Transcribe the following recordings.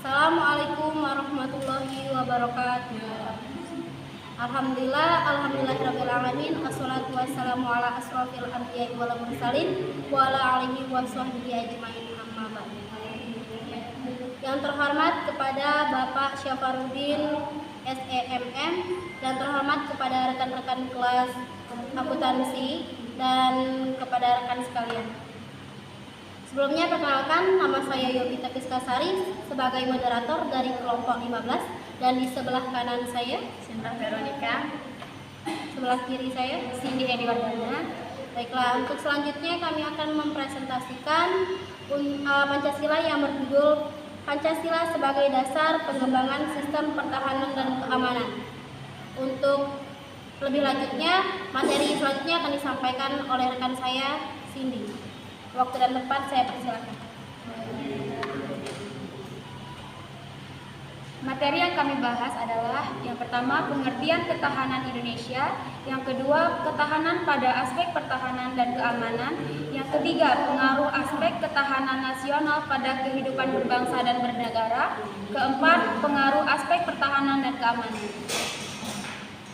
Assalamualaikum warahmatullahi wabarakatuh. Alhamdulillahirabbil alamin. Wassalatu wassalamu ala asrofil anbiya'i wal mursalin wa ala alihi washabbihi ajmain, amma ba'd. Yang terhormat kepada Bapak Syafaruddin SEMM, dan terhormat kepada rekan-rekan kelas akuntansi dan kepada rekan sekalian. Sebelumnya perkenalkan, nama saya Yovita Piskasari sebagai moderator dari kelompok 15, dan di sebelah kanan saya Sinta Veronica, sebelah kiri saya Cindy Ediwardana. Baiklah, untuk selanjutnya kami akan mempresentasikan Pancasila yang berjudul Pancasila sebagai dasar pengembangan sistem pertahanan dan keamanan. Untuk lebih lanjutnya, materi selanjutnya akan disampaikan oleh rekan saya, Cindy. Waktu dan tempat saya persilakan. Materi yang kami bahas adalah yang pertama, pengertian ketahanan Indonesia, yang kedua, ketahanan pada aspek pertahanan dan keamanan, yang ketiga, pengaruh aspek ketahanan nasional pada kehidupan berbangsa dan bernegara, keempat, pengaruh aspek pertahanan dan keamanan.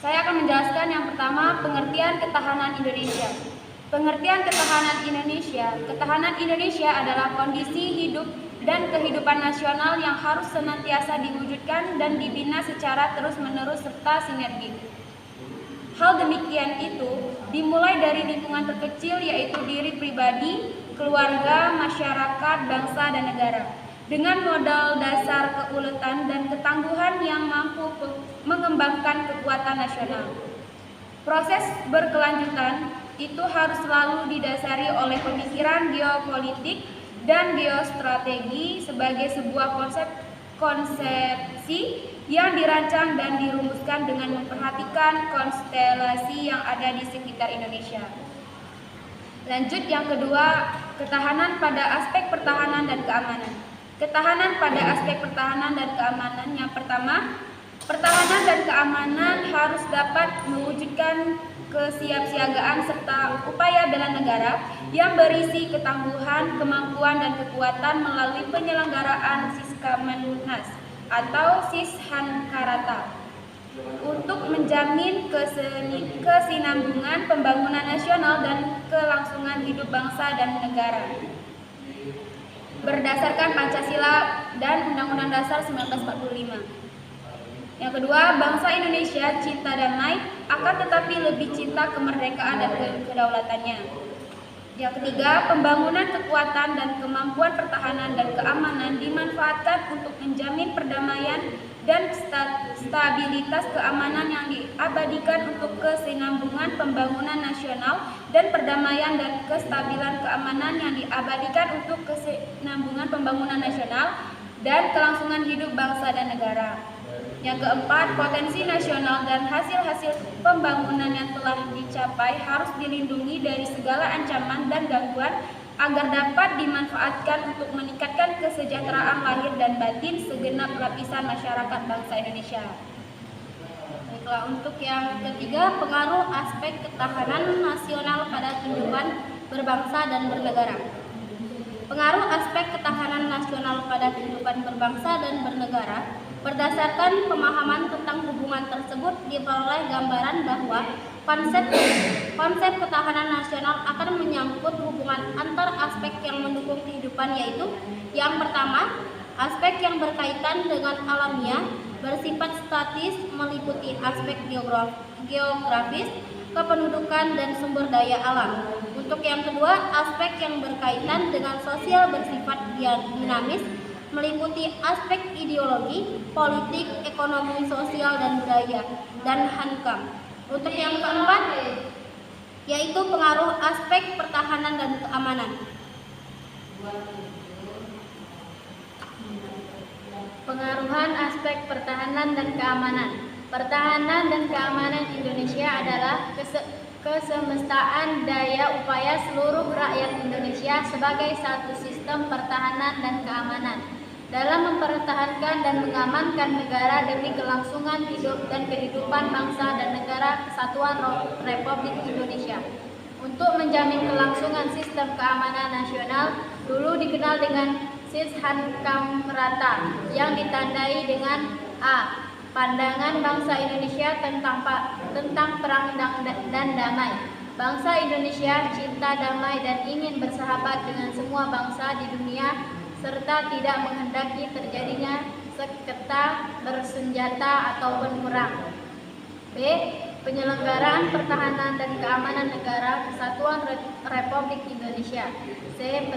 Saya akan menjelaskan yang pertama, pengertian ketahanan Indonesia. Pengertian ketahanan Indonesia. Ketahanan Indonesia adalah kondisi hidup dan kehidupan nasional yang harus senantiasa diwujudkan dan dibina secara terus-menerus serta sinergi. Hal demikian itu dimulai dari lingkungan terkecil, yaitu diri pribadi, keluarga, masyarakat, bangsa, dan negara. Dengan modal dasar keuletan dan ketangguhan yang mampu mengembangkan kekuatan nasional. Proses berkelanjutan itu harus selalu didasari oleh pemikiran geopolitik dan geostrategi sebagai sebuah konsepsi yang dirancang dan dirumuskan dengan memperhatikan konstelasi yang ada di sekitar Indonesia. Lanjut, yang kedua, ketahanan pada aspek pertahanan dan keamanan. Ketahanan pada aspek pertahanan dan keamanan. Yang pertama, pertahanan dan keamanan harus dapat mewujudkan kesiapsiagaan serta upaya bela negara yang berisi ketangguhan, kemampuan, dan kekuatan melalui penyelenggaraan Siskamennas atau Sishankarata untuk menjamin kesinambungan pembangunan nasional dan kelangsungan hidup bangsa dan negara berdasarkan Pancasila dan Undang-Undang Dasar 1945. Yang kedua, bangsa Indonesia cinta damai, akan tetapi lebih cinta kemerdekaan dan kedaulatannya. Yang ketiga, pembangunan kekuatan dan kemampuan pertahanan dan keamanan dimanfaatkan untuk menjamin perdamaian dan stabilitas keamanan yang diabadikan untuk kesinambungan pembangunan nasional, dan perdamaian dan kestabilan keamanan yang diabadikan untuk kesinambungan pembangunan nasional dan kelangsungan hidup bangsa dan negara. Yang keempat, potensi nasional dan hasil-hasil pembangunan yang telah dicapai harus dilindungi dari segala ancaman dan gangguan agar dapat dimanfaatkan untuk meningkatkan kesejahteraan lahir dan batin segenap lapisan masyarakat bangsa Indonesia. Baiklah, untuk yang ketiga, pengaruh aspek ketahanan nasional pada kehidupan berbangsa dan bernegara. Pengaruh aspek ketahanan nasional pada kehidupan berbangsa dan bernegara. Berdasarkan pemahaman tentang hubungan tersebut, diperoleh gambaran bahwa konsep ketahanan nasional akan menyangkut hubungan antar aspek yang mendukung kehidupan, yaitu yang pertama, aspek yang berkaitan dengan alamiah bersifat statis meliputi aspek geografis, kependudukan, dan sumber daya alam. Untuk yang kedua, aspek yang berkaitan dengan sosial bersifat dinamis meliputi aspek ideologi, politik, ekonomi, sosial, dan budaya, dan hankam. Untuk yang keempat, yaitu pengaruh aspek pertahanan dan keamanan. Pengaruhan aspek pertahanan dan keamanan. Pertahanan dan keamanan Indonesia adalah kesemestaan daya upaya seluruh rakyat Indonesia sebagai satu sistem pertahanan dan keamanan dalam mempertahankan dan mengamankan negara demi kelangsungan hidup dan kehidupan bangsa dan negara kesatuan Republik Indonesia. Untuk menjamin kelangsungan sistem keamanan nasional, dulu dikenal dengan Sis Hankam Rata yang ditandai dengan A. Pandangan bangsa Indonesia tentang perang dan damai. Bangsa Indonesia cinta damai dan ingin bersahabat dengan semua bangsa di dunia serta tidak menghendaki terjadinya sengketa bersenjata ataupun perang. B. Penyelenggaraan pertahanan dan keamanan negara Kesatuan Republik Indonesia. C.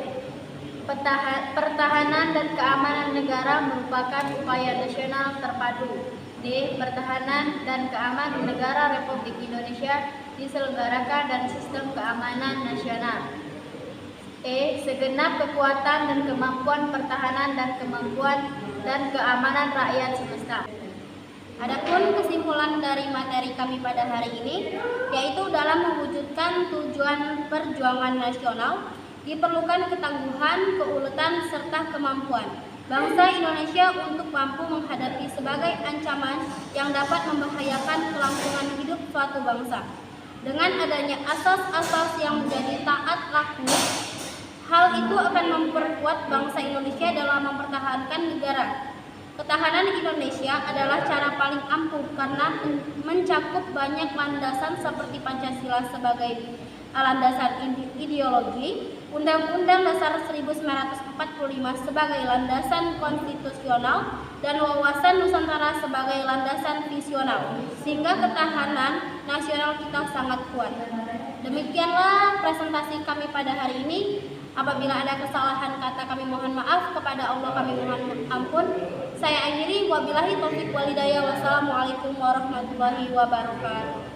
Pertahanan dan keamanan negara merupakan upaya nasional terpadu. D. Pertahanan dan keamanan negara Republik Indonesia diselenggarakan dan sistem keamanan nasional. E. Segenap kekuatan dan kemampuan pertahanan dan kemampuan dan keamanan rakyat semesta. Adapun kesimpulan dari materi kami pada hari ini, yaitu dalam mewujudkan tujuan perjuangan nasional, diperlukan ketangguhan, keuletan, serta kemampuan bangsa Indonesia untuk mampu menghadapi sebagai ancaman yang dapat membahayakan kelangsungan hidup suatu bangsa. Dengan adanya asas-asas yang menjadi taat laku, hal itu akan memperkuat bangsa Indonesia dalam mempertahankan negara. Ketahanan Indonesia adalah cara paling ampuh karena mencakup banyak landasan seperti Pancasila sebagai landasan ideologi, Undang-Undang Dasar 1945 sebagai landasan konstitusional, dan wawasan Nusantara sebagai landasan visional, sehingga ketahanan nasional kita sangat kuat. Demikianlah presentasi kami pada hari ini. Apabila ada kesalahan kata kami mohon maaf, kepada Allah kami mohon ampun. Saya akhiri, wabillahi taufiq walhidayah. Wassalamualaikum warahmatullahi wabarakatuh.